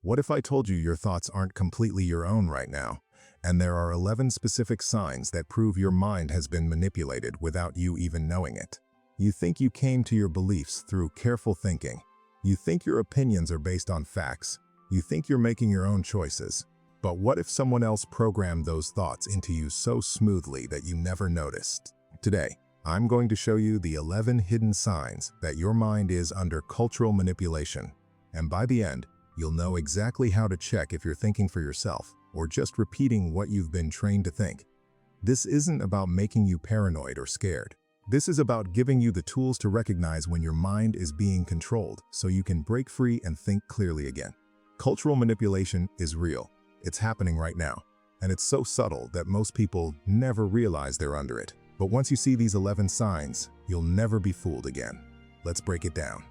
What if I told you your thoughts aren't completely your own right now, and there are 11 specific signs that prove your mind has been manipulated without you even knowing it? You think you came to your beliefs through careful thinking. You think your opinions are based on facts. You think you're making your own choices. But what if someone else programmed those thoughts into you so smoothly that you never noticed? Today, I'm going to show you the 11 hidden signs that your mind is under cultural manipulation. And by the end, you'll know exactly how to check if you're thinking for yourself or just repeating what you've been trained to think. This isn't about making you paranoid or scared. This is about giving you the tools to recognize when your mind is being controlled so you can break free and think clearly again. Cultural manipulation is real. It's happening right now, and it's so subtle that most people never realize they're under it. But once you see these 11 signs, you'll never be fooled again. Let's break it down.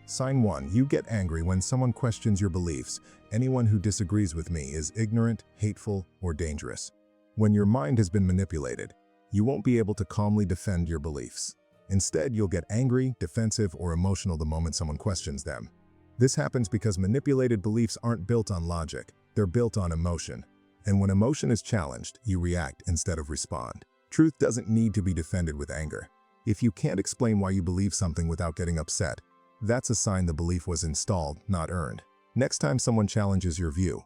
Sign 1. You get angry when someone questions your beliefs. Anyone who disagrees with me is ignorant, hateful, or dangerous. When your mind has been manipulated, you won't be able to calmly defend your beliefs. Instead, you'll get angry, defensive, or emotional the moment someone questions them. This happens because manipulated beliefs aren't built on logic, they're built on emotion. And when emotion is challenged, you react instead of respond. Truth doesn't need to be defended with anger. If you can't explain why you believe something without getting upset, that's a sign the belief was installed, not earned. Next time someone challenges your view,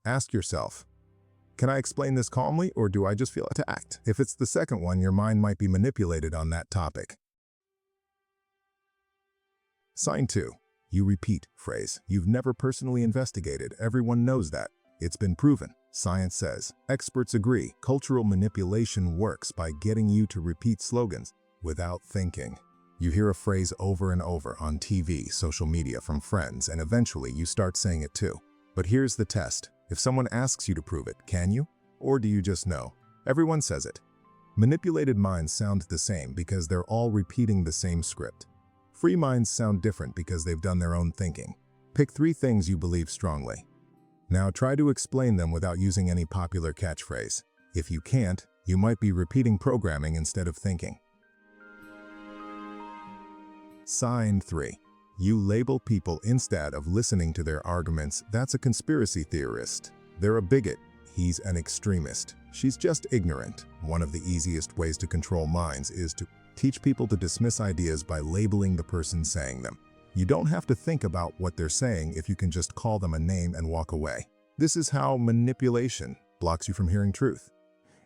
ask yourself, can I explain this calmly or do I just feel attacked? If it's the second one, your mind might be manipulated on that topic. Sign 2. You repeat phrase. You've never personally investigated. Everyone knows that. It's been proven. Science says. Experts agree. Cultural manipulation works by getting you to repeat slogans without thinking. You hear a phrase over and over on TV, social media, from friends, and eventually you start saying it too. But here's the test. If someone asks you to prove it, can you? Or do you just know? Everyone says it. Manipulated minds sound the same because they're all repeating the same script. Free minds sound different because they've done their own thinking. Pick 3 things you believe strongly. Now try to explain them without using any popular catchphrase. If you can't, you might be repeating programming instead of thinking. Sign 3. You label people instead of listening to their arguments. That's a conspiracy theorist. They're a bigot. He's an extremist. She's just ignorant. One of the easiest ways to control minds is to teach people to dismiss ideas by labeling the person saying them. You don't have to think about what they're saying if you can just call them a name and walk away. This is how manipulation blocks you from hearing truth.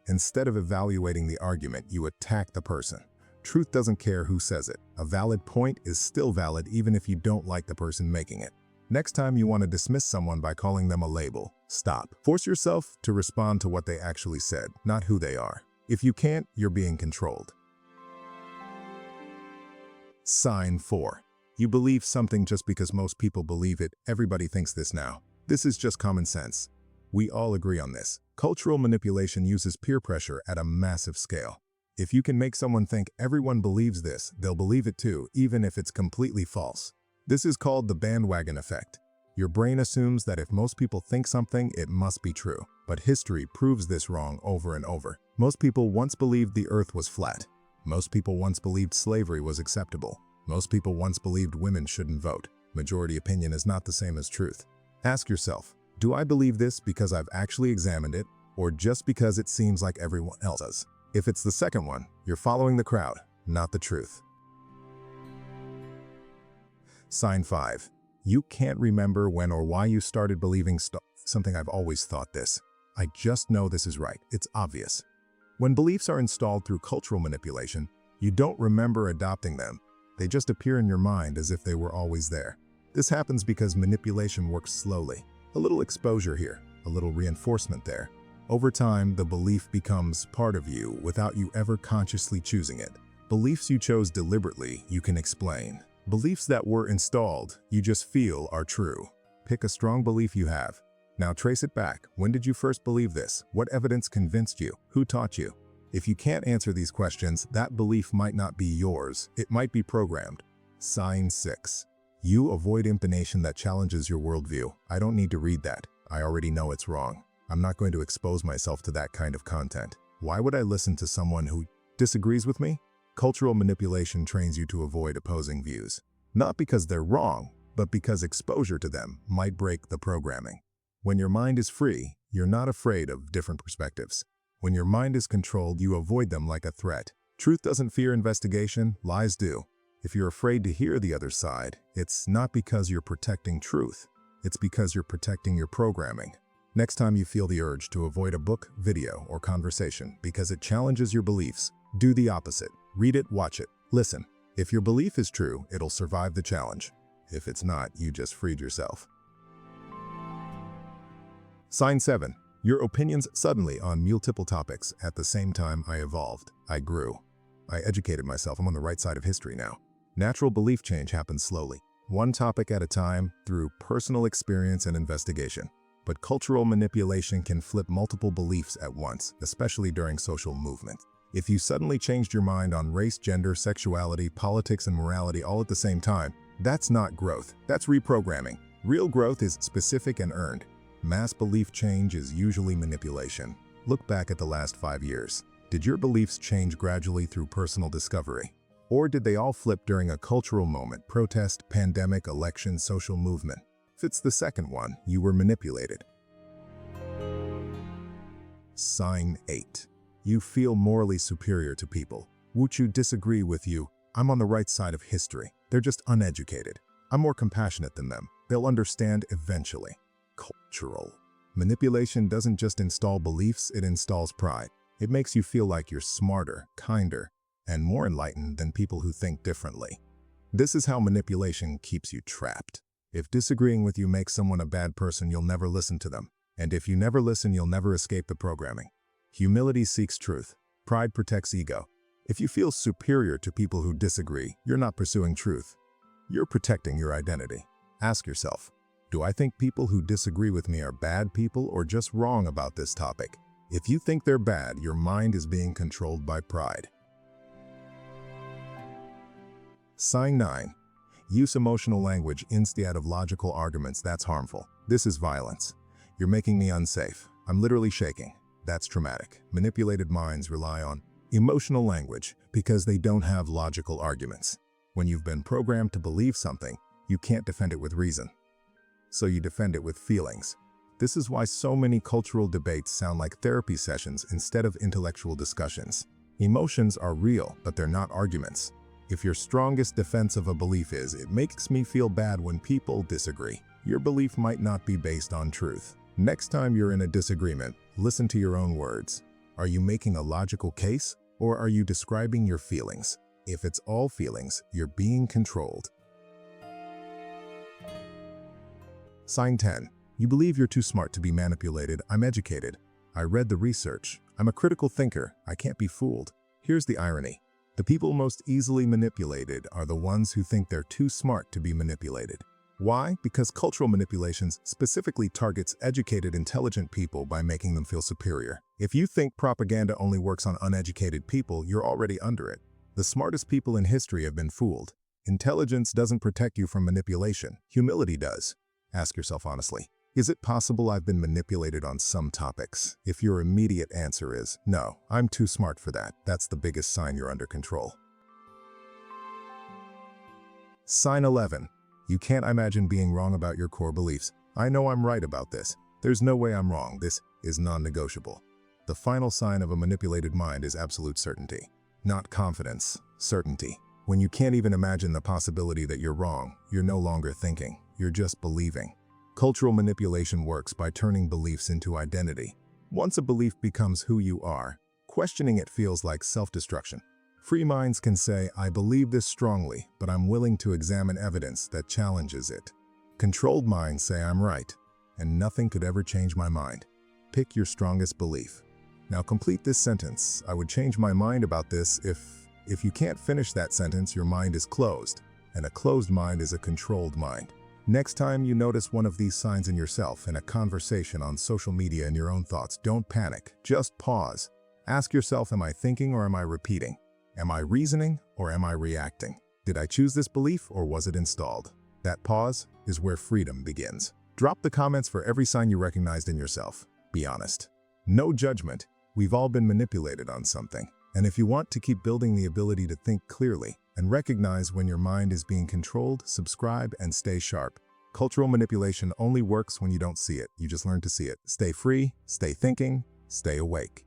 Instead of evaluating the argument, you attack the person. Truth doesn't care who says it. A valid point is still valid even if you don't like the person making it. Next time you want to dismiss someone by calling them a label, stop. Force yourself to respond to what they actually said, not who they are. If you can't, you're being controlled. Sign 4. You believe something just because most people believe it. Everybody thinks this now. This is just common sense. We all agree on this. Cultural manipulation uses peer pressure at a massive scale. If you can make someone think everyone believes this, they'll believe it too, even if it's completely false. This is called the bandwagon effect. Your brain assumes that if most people think something, it must be true. But history proves this wrong over and over. Most people once believed the earth was flat. Most people once believed slavery was acceptable. Most people once believed women shouldn't vote. Majority opinion is not the same as truth. Ask yourself, do I believe this because I've actually examined it, or just because it seems like everyone else does? If it's the second one, you're following the crowd, not the truth. Sign 5. You can't remember when or why you started believing something. I've always thought this. I just know this is right. It's obvious. When beliefs are installed through cultural manipulation, you don't remember adopting them. They just appear in your mind as if they were always there. This happens because manipulation works slowly. A little exposure here, a little reinforcement there. Over time, the belief becomes part of you without you ever consciously choosing it. Beliefs you chose deliberately, you can explain. Beliefs that were installed, you just feel are true. Pick a strong belief you have. Now trace it back. When did you first believe this? What evidence convinced you? Who taught you? If you can't answer these questions, that belief might not be yours. It might be programmed. Sign 6. You avoid information that challenges your worldview. I don't need to read that. I already know it's wrong. I'm not going to expose myself to that kind of content. Why would I listen to someone who disagrees with me? Cultural manipulation trains you to avoid opposing views. Not because they're wrong, but because exposure to them might break the programming. When your mind is free, you're not afraid of different perspectives. When your mind is controlled, you avoid them like a threat. Truth doesn't fear investigation, lies do. If you're afraid to hear the other side, it's not because you're protecting truth. It's because you're protecting your programming. Next time you feel the urge to avoid a book, video, or conversation because it challenges your beliefs, do the opposite. Read it, watch it, listen. If your belief is true, it'll survive the challenge. If it's not, you just freed yourself. Sign 7. Your opinions suddenly on multiple topics. At the same time I evolved, I grew. I educated myself. I'm on the right side of history now. Natural belief change happens slowly, one topic at a time, through personal experience and investigation. But cultural manipulation can flip multiple beliefs at once, especially during social movements. If you suddenly changed your mind on race, gender, sexuality, politics, and morality all at the same time, that's not growth, that's reprogramming. Real growth is specific and earned. Mass belief change is usually manipulation. Look back at the last 5 years. Did your beliefs change gradually through personal discovery? Or did they all flip during a cultural moment, protest, pandemic, election, social movement? If it's the second one, you were manipulated. Sign 8. You feel morally superior to people. Wuchu disagree with you. I'm on the right side of history. They're just uneducated. I'm more compassionate than them. They'll understand eventually. Cultural manipulation doesn't just install beliefs, it installs pride. It makes you feel like you're smarter, kinder, and more enlightened than people who think differently. This is how manipulation keeps you trapped. If disagreeing with you makes someone a bad person, you'll never listen to them. And if you never listen, you'll never escape the programming. Humility seeks truth. Pride protects ego. If you feel superior to people who disagree, you're not pursuing truth. You're protecting your identity. Ask yourself, do I think people who disagree with me are bad people or just wrong about this topic? If you think they're bad, your mind is being controlled by pride. Sign 9. Use emotional language instead of logical arguments. That's harmful. This is violence. You're making me unsafe. I'm literally shaking. That's traumatic. Manipulated minds rely on emotional language because they don't have logical arguments. When you've been programmed to believe something, you can't defend it with reason. So you defend it with feelings. This is why so many cultural debates sound like therapy sessions instead of intellectual discussions. Emotions are real, but they're not arguments. If your strongest defense of a belief is, it makes me feel bad when people disagree, your belief might not be based on truth. Next time you're in a disagreement, listen to your own words. Are you making a logical case, or are you describing your feelings? If it's all feelings, you're being controlled. Sign 10. You believe you're too smart to be manipulated. I'm educated. I read the research. I'm a critical thinker. I can't be fooled. Here's the irony. The people most easily manipulated are the ones who think they're too smart to be manipulated. Why? Because cultural manipulations specifically targets educated, intelligent people by making them feel superior. If you think propaganda only works on uneducated people, you're already under it. The smartest people in history have been fooled. Intelligence doesn't protect you from manipulation. Humility does. Ask yourself honestly, is it possible I've been manipulated on some topics? If your immediate answer is, no, I'm too smart for that, that's the biggest sign you're under control. Sign 11. You can't imagine being wrong about your core beliefs. I know I'm right about this. There's no way I'm wrong. This is non-negotiable. The final sign of a manipulated mind is absolute certainty. Not confidence, certainty. When you can't even imagine the possibility that you're wrong, you're no longer thinking, you're just believing. Cultural manipulation works by turning beliefs into identity. Once a belief becomes who you are, questioning it feels like self-destruction. Free minds can say, I believe this strongly, but I'm willing to examine evidence that challenges it. Controlled minds say I'm right, and nothing could ever change my mind. Pick your strongest belief. Now complete this sentence. I would change my mind about this if you can't finish that sentence, your mind is closed, and a closed mind is a controlled mind. Next time you notice one of these signs in yourself, in a conversation, on social media, in your own thoughts, don't panic. Just pause. Ask yourself, am I thinking or am I repeating? Am I reasoning or am I reacting? Did I choose this belief or was it installed? That pause is where freedom begins. Drop the comments for every sign you recognized in yourself. Be honest. No judgment. We've all been manipulated on something. And if you want to keep building the ability to think clearly, And recognize when your mind is being controlled, subscribe, and stay sharp. Cultural manipulation only works when you don't see it. You just learn to see it. Stay free, stay thinking, stay awake.